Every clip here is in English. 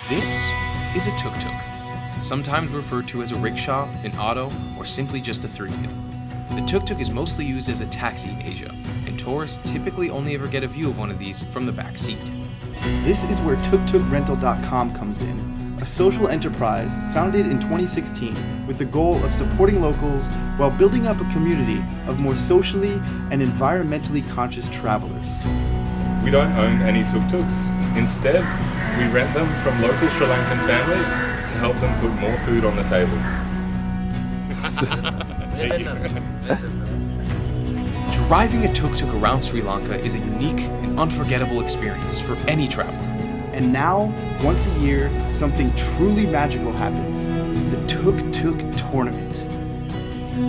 This is a tuk tuk, sometimes referred to as a rickshaw, an auto, or simply just a three-wheel. The tuk tuk is mostly used as a taxi in Asia, and tourists typically only ever get a view of one of these from the back seat. This is where TukTukRental.com comes in, a social enterprise founded in 2016 with the goal of supporting locals while building up a community of more socially and environmentally conscious travelers. We don't own any tuk-tuks. Instead, we rent them from local Sri Lankan families to help them put more food on the tables. Driving a tuk tuk around Sri Lanka is a unique and unforgettable experience for any traveler. And now, once a year, something truly magical happens. The Tuk Tuk Tournament.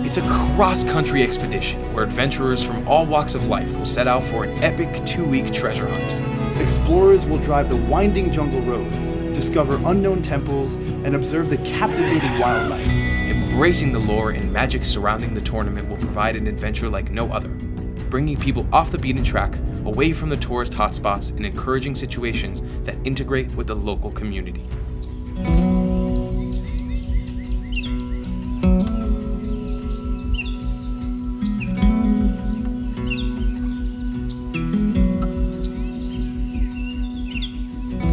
It's a cross-country expedition where adventurers from all walks of life will set out for an epic 2-week treasure hunt. Explorers will drive the winding jungle roads, discover unknown temples, and observe the captivating wildlife. Embracing the lore and magic surrounding the tournament will provide an adventure like no other, bringing people off the beaten track, away from the tourist hotspots, and encouraging situations that integrate with the local community.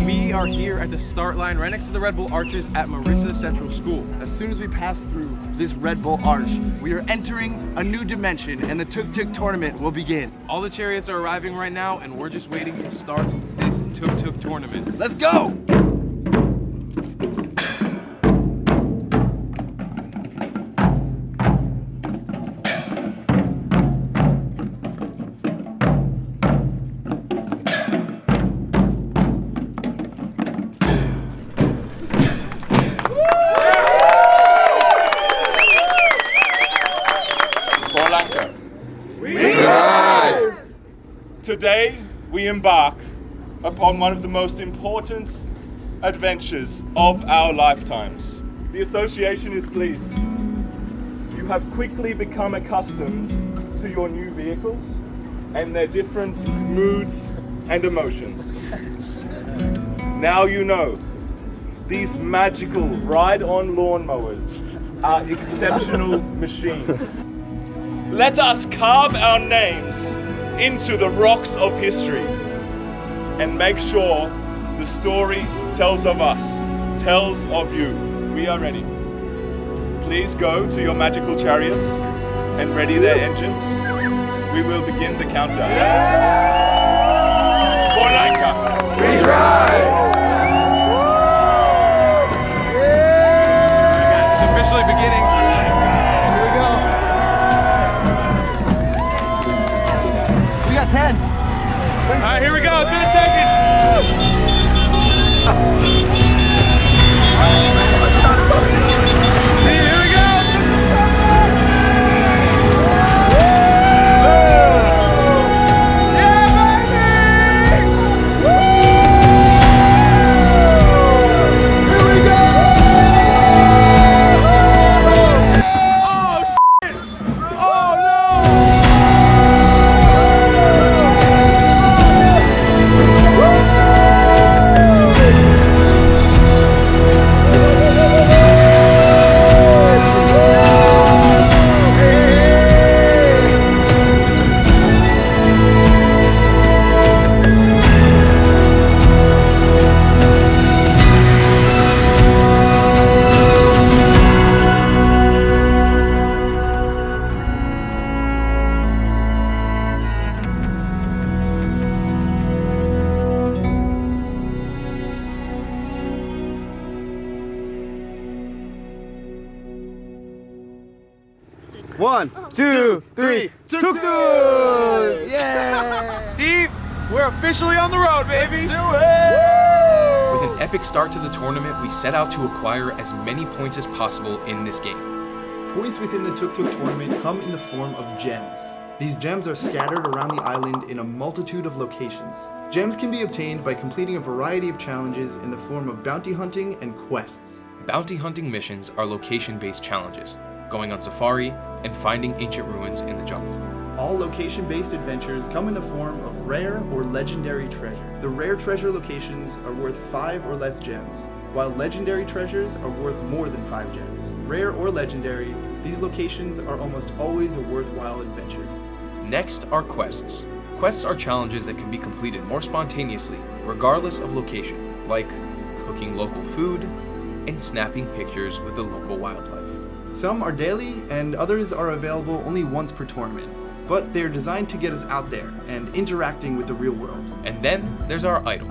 We are here at the start line right next to the Red Bull Arches at Marissa Central School. As soon as we pass through this Red Bull Arch, we are entering a new dimension and the Tuk Tuk Tournament will begin. All the chariots are arriving right now and we're just waiting to start this Tuk Tuk Tournament. Let's go! Today, we embark upon one of the most important adventures of our lifetimes. The association is pleased. You have quickly become accustomed to your new vehicles and their different moods and emotions. Now you know, these magical ride-on lawnmowers are exceptional machines. Let us carve our names into the rocks of history and make sure the story tells of us, tells of you. We are ready. Please go to your magical chariots and ready their engines. We will begin the countdown. For Lanka, we drive! Guys, it's officially beginning. Here we go. We got 10. All right, here we go, 10 seconds. Here we go. One, two, three, Tuk Tuk! Yeah! Steve, we're officially on the road, baby. With an epic start to the tournament, we set out to acquire as many points as possible in this game. Points within the Tuk Tuk Tournament come in the form of gems. These gems are scattered around the island in a multitude of locations. Gems can be obtained by completing a variety of challenges in the form of bounty hunting and quests. Bounty hunting missions are location-based challenges, going on safari and finding ancient ruins in the jungle. All location-based adventures come in the form of rare or legendary treasure. The rare treasure locations are worth 5 or less gems. while legendary treasures are worth more than 5 gems. Rare or legendary, these locations are almost always a worthwhile adventure. Next are quests. Quests are challenges that can be completed more spontaneously, regardless of location, like cooking local food and snapping pictures with the local wildlife. Some are daily, and others are available only once per tournament, but they're designed to get us out there and interacting with the real world. And then there's our idol.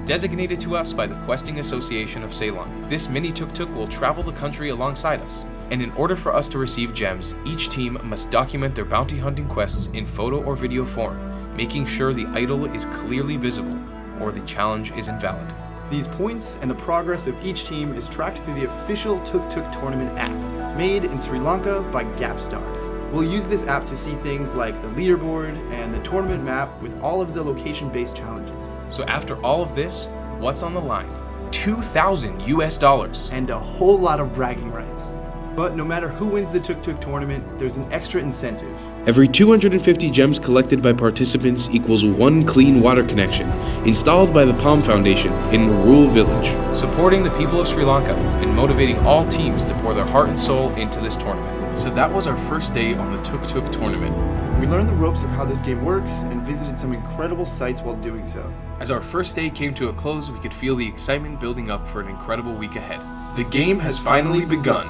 Designated to us by the Questing Association of Ceylon, this mini tuk-tuk will travel the country alongside us, and in order for us to receive gems, each team must document their bounty hunting quests in photo or video form, making sure the idol is clearly visible, or the challenge is invalid. These points and the progress of each team is tracked through the official Tuk Tuk Tournament app, made in Sri Lanka by GapStars. We'll use this app to see things like the leaderboard and the tournament map with all of the location-based challenges. So after all of this, what's on the line? $2,000 US. And a whole lot of bragging rights. But no matter who wins the Tuk Tuk Tournament, there's an extra incentive. Every 250 gems collected by participants equals 1 clean water connection, installed by the Palm Foundation in a rural village. Supporting the people of Sri Lanka and motivating all teams to pour their heart and soul into this tournament. So that was our first day on the Tuk Tuk Tournament. We learned the ropes of how this game works and visited some incredible sites while doing so. As our first day came to a close, we could feel the excitement building up for an incredible week ahead. The game has finally begun.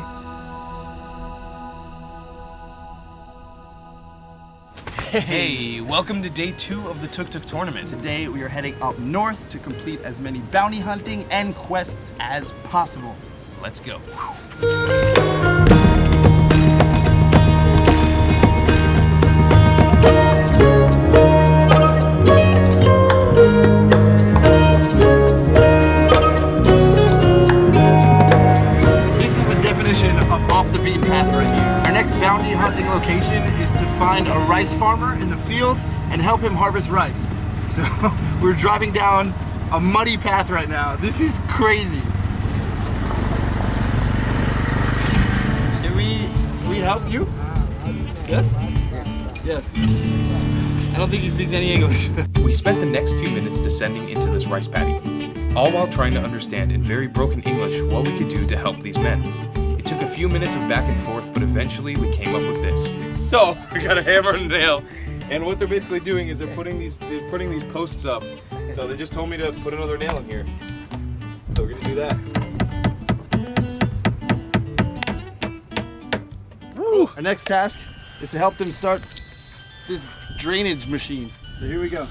Hey, welcome to day 2 of the Tuk Tuk Tournament. Today we are heading up north to complete as many bounty hunting and quests as possible. Let's go. This is the definition of off the beaten path right here. Our next bounty hunting location is to find a rice farmer in the field and help him harvest rice. So we're driving down a muddy path right now. This is crazy. Can we help you? Yes? Yes. I don't think he speaks any English. We spent the next few minutes descending into this rice paddy, all while trying to understand in very broken English what we could do to help these men. It took a few minutes of back and forth, but eventually we came up with this. So we got a hammer and a nail, and what they're basically doing is they're putting these posts up. So they just told me to put another nail in here. So we're gonna do that. Woo! Our next task is to help them start this drainage machine. So here we go.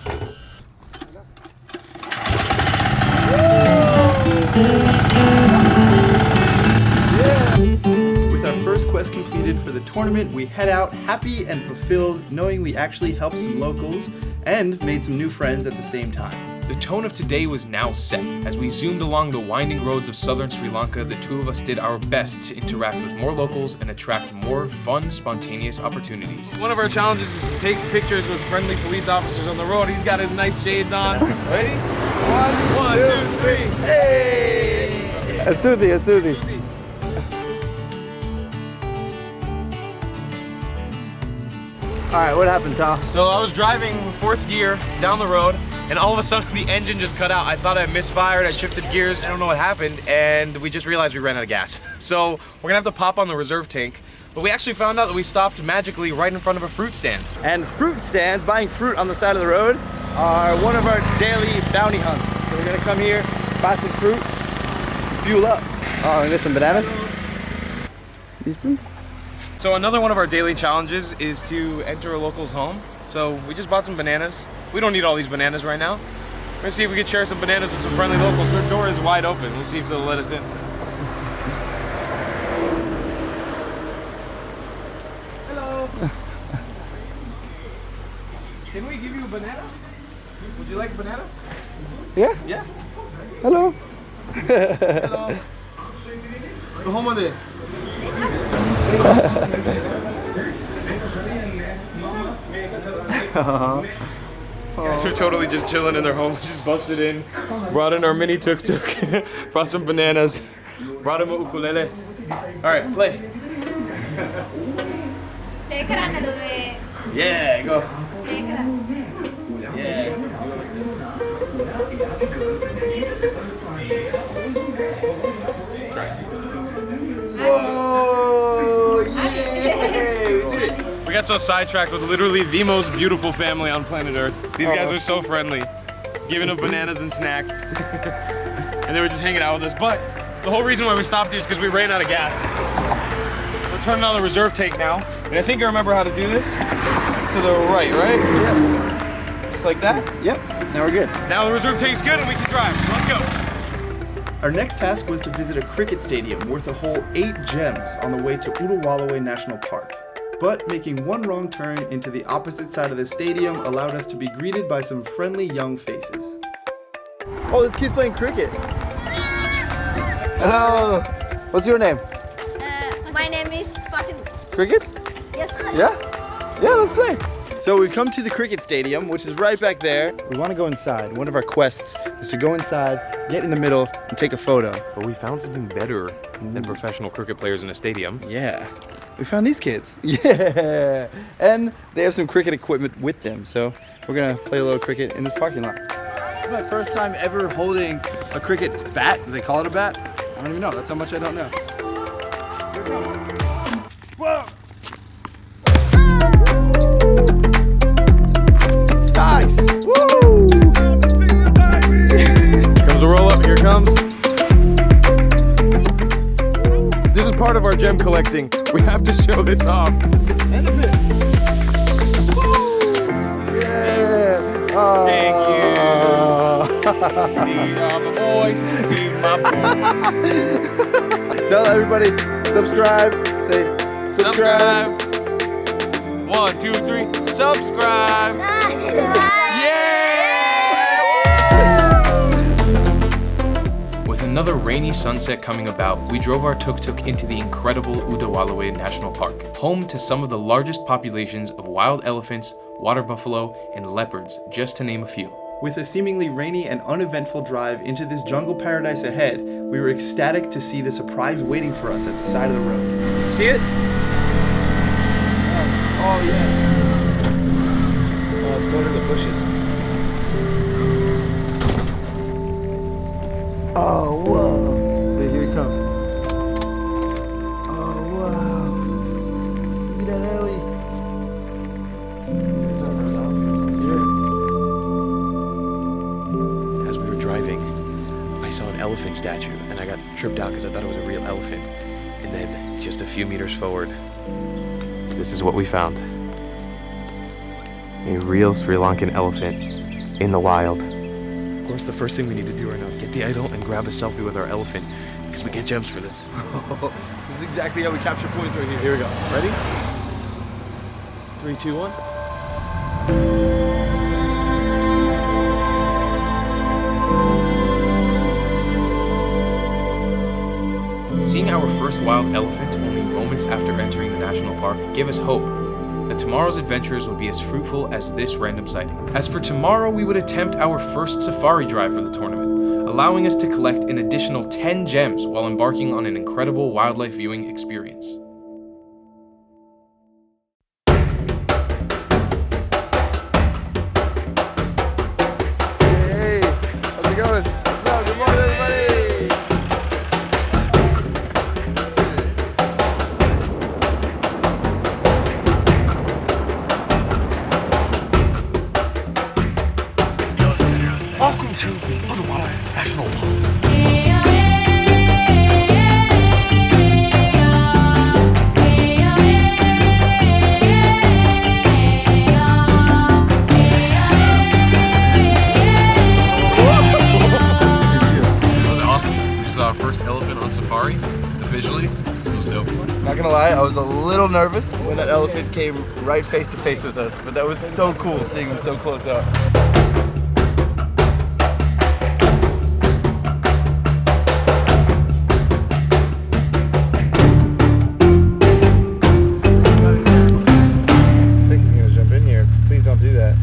With our first quest completed for the tournament, we head out happy and fulfilled, knowing we actually helped some locals and made some new friends at the same time. The tone of today was now set. As we zoomed along the winding roads of southern Sri Lanka, the two of us did our best to interact with more locals and attract more fun, spontaneous opportunities. One of our challenges is to take pictures with friendly police officers on the road. He's got his nice shades on. Ready? One, two, three. Hey! Estudi. Alright, what happened, Tal? So I was driving 4th gear down the road, and all of a sudden the engine just cut out. I thought I misfired, I shifted gears, I don't know what happened, and we just realized we ran out of gas. So we're gonna have to pop on the reserve tank, but we actually found out that we stopped magically right in front of a fruit stand. And fruit stands, buying fruit on the side of the road, are one of our daily bounty hunts. So we're gonna come here, buy some fruit, fuel up. Oh, and there's some bananas. These please? So another one of our daily challenges is to enter a local's home. So we just bought some bananas. We don't need all these bananas right now. We're gonna see if we can share some bananas with some friendly locals. Their door is wide open. We'll see if they'll let us in. Hello. Can we give you a banana? Would you like a banana? Yeah? Yeah. Hello. Hello. Go home with it. Guys, we're totally just chilling in their home. Just busted in, brought in our mini tuk-tuk, brought some bananas, brought him a ukulele. All right, play. Yeah, go. Yeah. got so sidetracked with literally the most beautiful family on planet Earth. These guys were so friendly, giving them bananas and snacks. And they were just hanging out with us. But the whole reason why we stopped here is because we ran out of gas. We're turning on the reserve tank now. And I think I remember how to do this. It's to the right? Yep. Just like that? Yep. Now we're good. Now the reserve tank's good and we can drive. So let's go. Our next task was to visit a cricket stadium worth a whole 8 gems on the way to Untitled National Park. But making one wrong turn into the opposite side of the stadium allowed us to be greeted by some friendly young faces. Oh, this kid's playing cricket. Hello. What's your name? My name is Basim. Cricket? Yes. Yeah? Yeah, let's play. So we've come to the cricket stadium, which is right back there. We want to go inside. One of our quests is to go inside, get in the middle, and take a photo. But we found something better than professional cricket players in a stadium. Yeah. We found these kids. Yeah. And they have some cricket equipment with them. So we're going to play a little cricket in this parking lot. This is my first time ever holding a cricket bat. Do they call it a bat? I don't even know. That's how much I don't know. Whoa. Nice! Woo! Comes a roll up, here it comes. This is part of our gem collecting. We have to show this off. And a bit. Yeah! Thank you. These are my boys. These my boys. Tell everybody, subscribe. Say, subscribe. 1, 2, 3, subscribe. With another rainy sunset coming about, we drove our tuk-tuk into the incredible Untitled National Park, home to some of the largest populations of wild elephants, water buffalo, and leopards, just to name a few. With a seemingly rainy and uneventful drive into this jungle paradise ahead, we were ecstatic to see the surprise waiting for us at the side of the road. See it? Oh yeah. Oh, it's going in the bushes. Oh whoa. Wait, here it comes. Oh wow. Look at that alley. It's our first off. As we were driving, I saw an elephant statue, and I got tripped out because I thought it was a real elephant. And then, just a few meters forward, this is what we found. A real Sri Lankan elephant in the wild. Of course, the first thing we need to do right now is get the idol and grab a selfie with our elephant, because we get gems for this. This is exactly how we capture points right here. Here we go. Ready? 3, 2, 1. Seeing our first wild elephant only moments after entering the national park gave us hope that tomorrow's adventures would be as fruitful as this random sighting. As for tomorrow, we would attempt our first safari drive for the tournament, allowing us to collect an additional 10 gems while embarking on an incredible wildlife viewing experience. Hey, how's it going? What's up? Good morning, everybody. Welcome to Untitled National Park. First elephant on safari, officially. It was dope. Not gonna lie, I was a little nervous when that elephant came right face to face with us, but that was so cool seeing him so close up. I think he's gonna jump in here. Please don't do that.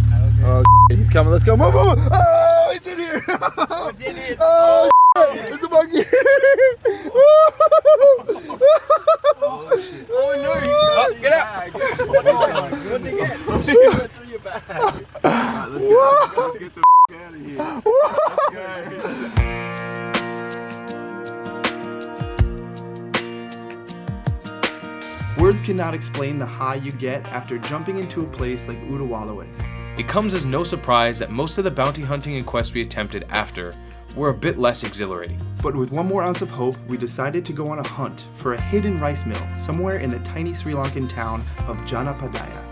Oh, he's coming. Let's go. Move, move. Oh, he's in here. It's in here. Oh, it's a monkey. Oh no! Get out! Good to get. Through your bag. Alright, let's get the out of here. We're Words cannot explain the high you get after jumping into a place like Udawalawe. It comes as no surprise that most of the bounty hunting and quests we attempted after were a bit less exhilarating. But with one more ounce of hope, we decided to go on a hunt for a hidden rice mill somewhere in the tiny Sri Lankan town of Janapadaya.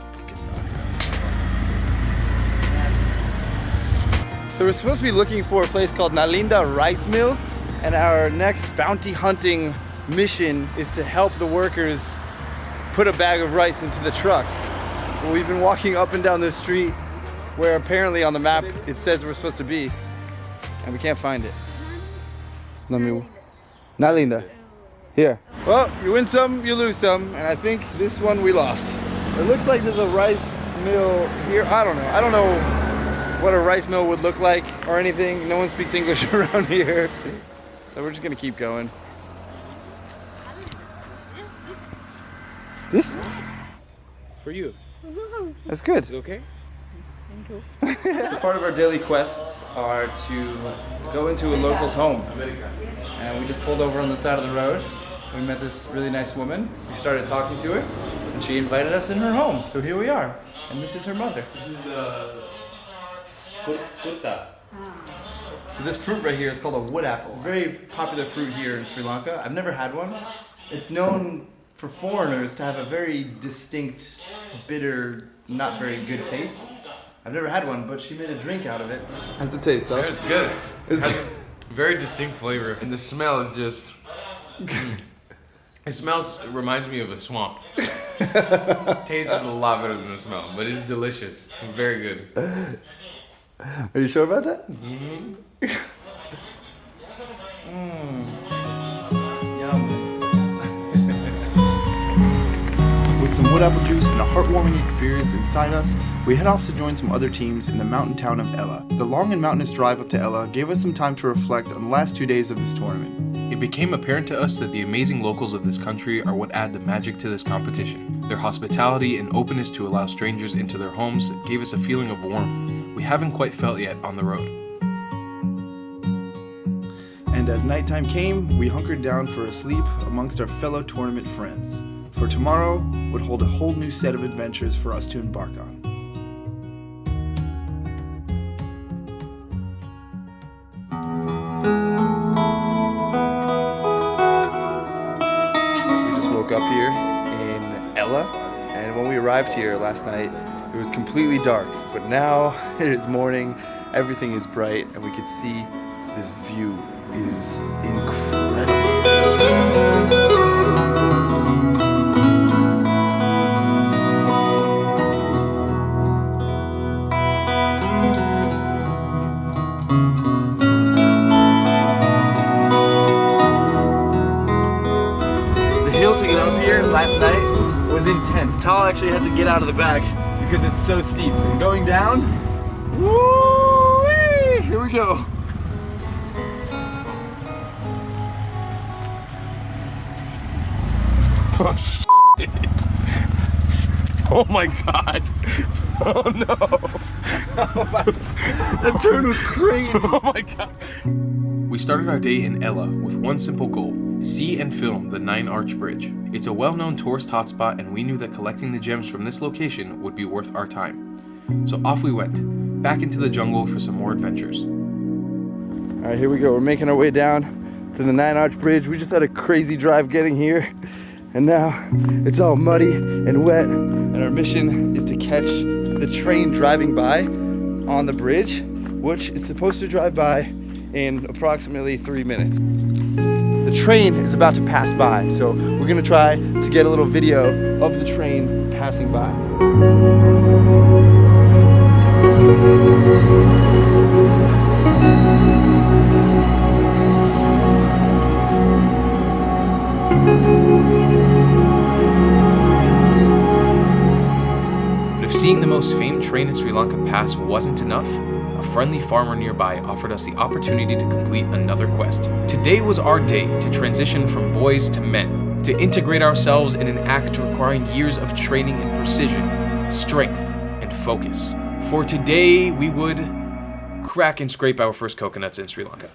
So we're supposed to be looking for a place called Nalinda Rice Mill, and our next bounty hunting mission is to help the workers put a bag of rice into the truck. Well, we've been walking up and down this street where apparently on the map it says we're supposed to be, and we can't find it. Nalinda. Here. Well, you win some, you lose some, and I think this one we lost. It looks like there's a rice mill here. I don't know what a rice mill would look like or anything. No one speaks English around here. So we're just gonna keep going. This? For you. That's good. Is it okay? So part of our daily quests are to go into a local's home. And we just pulled over on the side of the road. We met this really nice woman. We started talking to her, and she invited us in her home. So here we are. And this is her mother. This is kurta. So this fruit right here is called a wood apple. Very popular fruit here in Sri Lanka. I've never had one. It's known for foreigners to have a very distinct, bitter, not very good taste. I've never had one, but she made a drink out of it. How's it taste, Doug? It's good. It has a very distinct flavor, and the smell is just. It reminds me of a swamp. Taste is a lot better than the smell, but it's delicious. Very good. Are you sure about that? Mm-hmm. Yum. With some wood apple juice and a heartwarming experience inside us, we head off to join some other teams in the mountain town of Ella. The long and mountainous drive up to Ella gave us some time to reflect on the last 2 days of this tournament. It became apparent to us that the amazing locals of this country are what add the magic to this competition. Their hospitality and openness to allow strangers into their homes gave us a feeling of warmth we haven't quite felt yet on the road. And as nighttime came, we hunkered down for a sleep amongst our fellow tournament friends. For tomorrow would hold a whole new set of adventures for us to embark on. We just woke up here in Ella, and when we arrived here last night, it was completely dark. But now it is morning, everything is bright, and we can see this view is incredible. To get up here last night was intense. Tal actually had to get out of the back because it's so steep. And going down, woo-wee! Here we go. Oh shit! Oh my god! Oh no! Oh my, that turn was crazy. Oh my god! We started our day in Ella with one simple goal: see and film the 9-Arch Bridge. It's a well-known tourist hotspot, and we knew that collecting the gems from this location would be worth our time. So off we went, back into the jungle for some more adventures. All right, here we go. We're making our way down to the 9-Arch Bridge. We just had a crazy drive getting here, and now it's all muddy and wet. And our mission is to catch the train driving by on the bridge, which is supposed to drive by in approximately 3 minutes. The train is about to pass by, so we're gonna try to get a little video of the train passing by. But if seeing the most famed train in Sri Lanka pass wasn't enough, a friendly farmer nearby offered us the opportunity to complete another quest. Today was our day to transition from boys to men, to integrate ourselves in an act requiring years of training in precision, strength, and focus. For today, we would crack and scrape our first coconuts in Sri Lanka.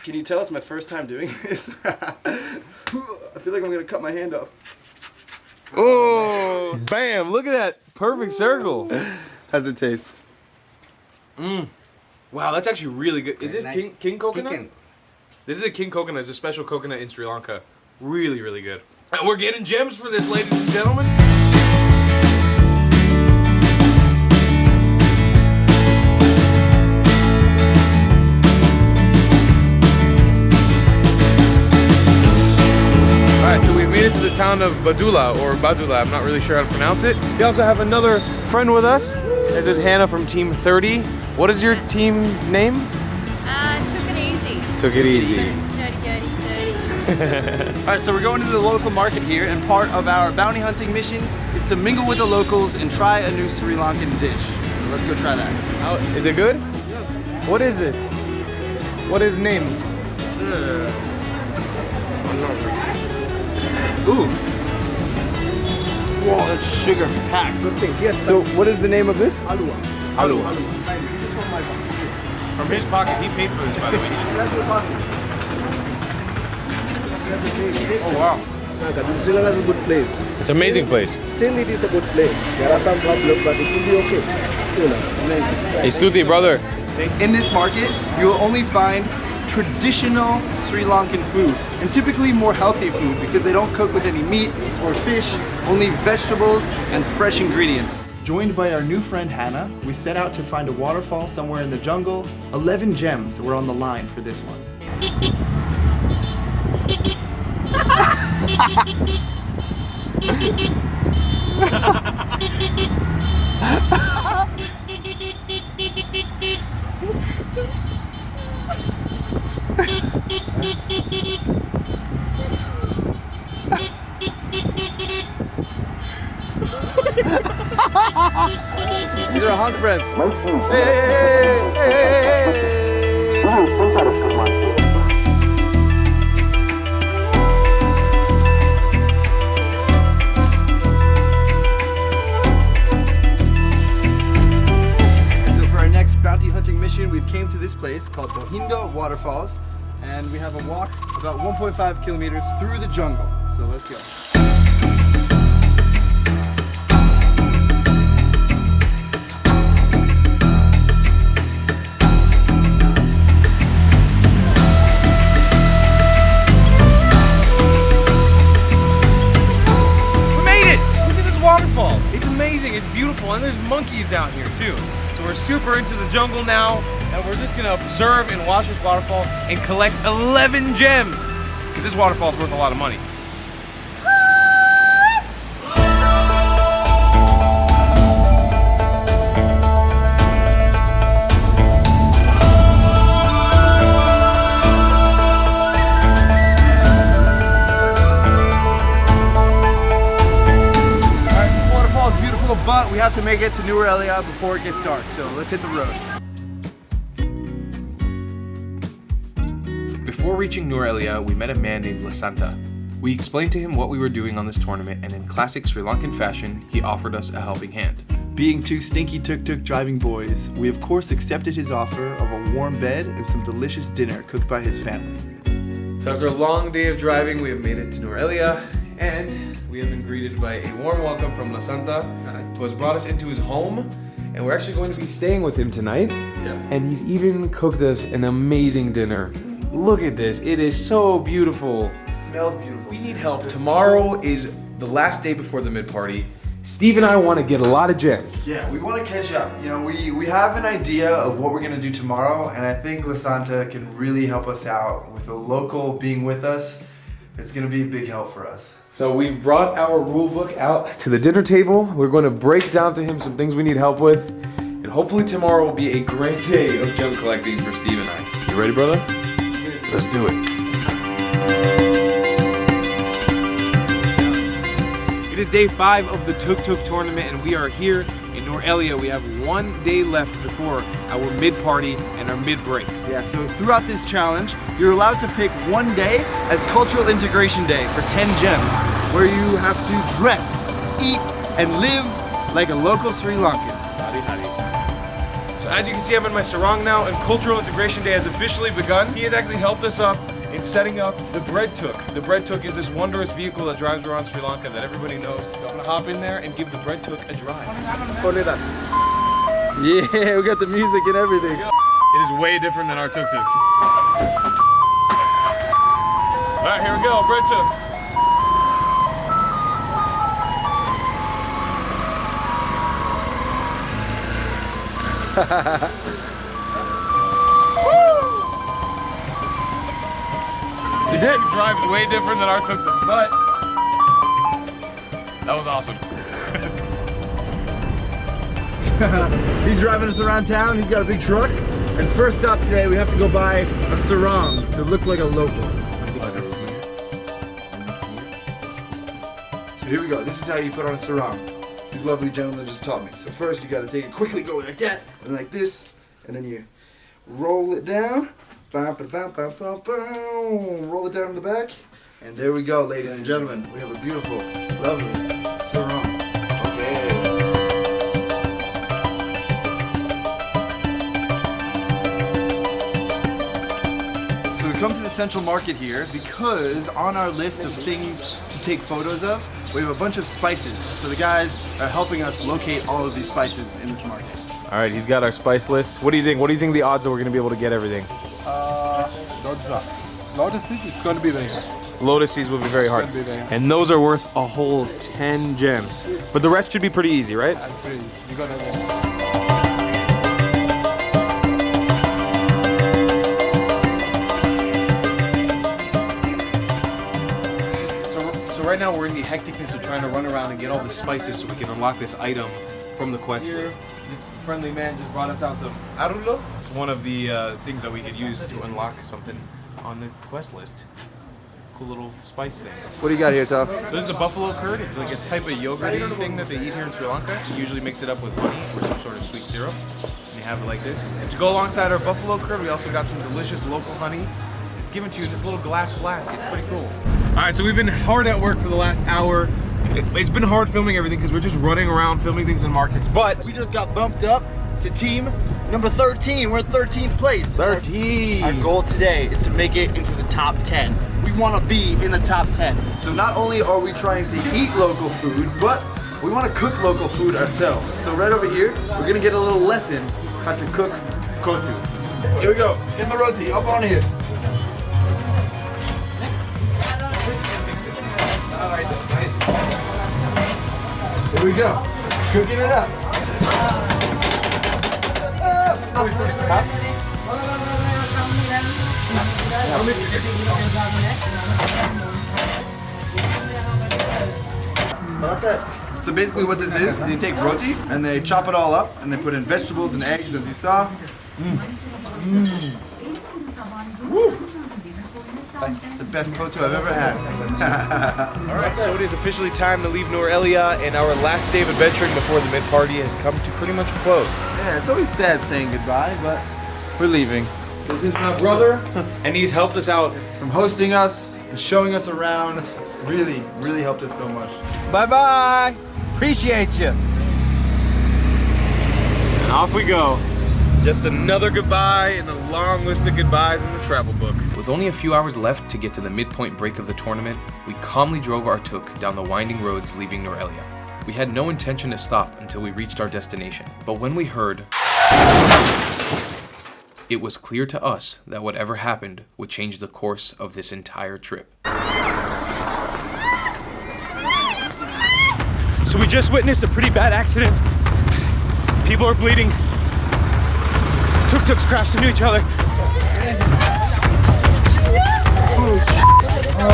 Can you tell it's my first time doing this? I feel like I'm gonna cut my hand off. Oh, bam! Look at that perfect circle. How's it taste? Wow, that's actually really good. Is this Nice. king coconut? King. This is a king coconut. It's a special coconut in Sri Lanka. Really, really good. And we're getting gems for this, ladies and gentlemen. Alright, so we've made it to the town of Badula, or Badula, I'm not really sure how to pronounce it. We also have another friend with us. This is Hannah from Team 30. What is your team name? Took it easy. Took it easy. Dirty. Alright, so we're going to the local market here, and part of our bounty hunting mission is to mingle with the locals and try a new Sri Lankan dish. So let's go try that. Oh, is it good? What is this? What is name? Ooh. Whoa, that's sugar packed. So what is the name of this? Alua. From his pocket, he paid for this, by the way. Oh wow. Sri Lanka is a good place. It's an amazing place. Still, it is a good place. There are some problems, but it will be okay. Amazing. Hey Stuti, brother. In this market, you will only find traditional Sri Lankan food, and typically more healthy food because they don't cook with any meat or fish, only vegetables and fresh ingredients. Joined by our new friend Hannah, we set out to find a waterfall somewhere in the jungle. 11 gems were on the line for this one. These are hunt friends. So for our next bounty hunting mission, we've came to this place called Bohinga Waterfalls, and we have a walk about 1.5 kilometers through the jungle. So let's go. Waterfall. It's amazing, it's beautiful, and there's monkeys down here too. So we're super into the jungle now, and we're just gonna observe and watch this waterfall and collect 11 gems, because this waterfall is worth a lot of money. But we have to make it to New Elia before it gets dark, so let's hit the road. Before reaching New Elia, we met a man named Lasanta. We explained to him what we were doing on this tournament, and in classic Sri Lankan fashion, he offered us a helping hand. Being two stinky tuk-tuk driving boys, we of course accepted his offer of a warm bed and some delicious dinner cooked by his family. So after a long day of driving, we have made it to New Elia, and we have been greeted by a warm welcome from Lasanta, who has brought us into his home, and we're actually going to be staying with him tonight. And he's even cooked us an amazing dinner. Look at this, it is so beautiful. It smells beautiful. We need help. Tomorrow is the last day before the mid-party. Steve and I want to get a lot of gems. Yeah, we want to catch up. You know, we have an idea of what we're going to do tomorrow, and I think Lasanta can really help us out with a local being with us. It's going to be a big help for us. So we've brought our rule book out to the dinner table. We're going to break down to him some things we need help with. And hopefully tomorrow will be a great day of gem collecting for Steve and I. You ready, brother? Let's do it. It is day 5 of the Tuk Tuk Tournament, and we are here in New Elia. We have 1 day left before our mid-party and our mid-break. Yeah, so throughout this challenge, you're allowed to pick one day as Cultural Integration Day for 10 gems, where you have to dress, eat, and live like a local Sri Lankan. So as you can see, I'm in my sarong now, and Cultural Integration Day has officially begun. He has actually helped us up in setting up the bread tuk. The bread tuk is this wondrous vehicle that drives around Sri Lanka that everybody knows. So I'm gonna hop in there and give the bread tuk a drive. Yeah, we got the music and everything. It is way different than our tuk tuks. All right, here we go, bread tuk. This drive is way different than our tuk tuk, but that was awesome. He's driving us around town. He's got a big truck. And first stop today, we have to go buy a sarong to look like a local. So here we go. This is how you put on a sarong. These lovely gentlemen just taught me. So first you gotta take it quickly, go like that, and like this, and then you roll it down. Roll it down in the back. And there we go, ladies and gentlemen. We have a beautiful, lovely sarong. Okay. Come to the Central Market here because on our list of things to take photos of, we have a bunch of spices. So the guys are helping us locate all of these spices in this market. All right, he's got our spice list. What do you think? What do you think the odds are we're gonna be able to get everything? Lotus seeds, it's going to be very hard. Lotus seeds will be very hard. gonna be very hard. And those are worth a whole 10 gems. But the rest should be pretty easy, right? It's very easy. You got everything. So right now we're in the hecticness of trying to run around and get all the spices so we can unlock this item from the quest list. This friendly man just brought us out some arullo. It's one of the things that we could use to unlock something on the quest list. Cool little spice thing. What do you got here, Tom? So this is a buffalo curd. It's like a type of yogurt thing that they eat here in Sri Lanka. You usually mix it up with honey or some sort of sweet syrup. And you have it like this. And to go alongside our buffalo curd, we also got some delicious local honey. It's given to you in this little glass flask. It's pretty cool. All right, so we've been hard at work for the last hour. It's been hard filming everything because we're just running around filming things in markets, but We just got bumped up to team number 13. We're in 13th place. 13! Our goal today is to make it into the top 10. We want to be in the top 10. So not only are we trying to eat local food, but we want to cook local food ourselves. So right over here, we're going to get a little lesson how to cook kotu. Here we go. Get the roti up on here. Here we go. Cooking it up. So basically what this is, they take roti and they chop it all up and they put in vegetables and eggs as you saw. Woo! It's the best kotu I've ever had. all right, so it is officially time to leave Noor Elia, and our last day of adventuring before the mid-party has come to pretty much a close. Yeah, it's always sad saying goodbye, but we're leaving. This is my brother, and he's helped us out. From hosting us and showing us around, really, really helped us so much. Bye-bye. Appreciate you. And off we go. Just another goodbye in the long list of goodbyes in the travel book. With only a few hours left to get to the midpoint break of the tournament, we calmly drove our tuk down the winding roads leaving Noor Elia. We had no intention to stop until we reached our destination, but when we heard, it was clear to us that whatever happened would change the course of this entire trip. So we just witnessed a pretty bad accident. People are bleeding. Tuk-tuks crashed into each other. Oh,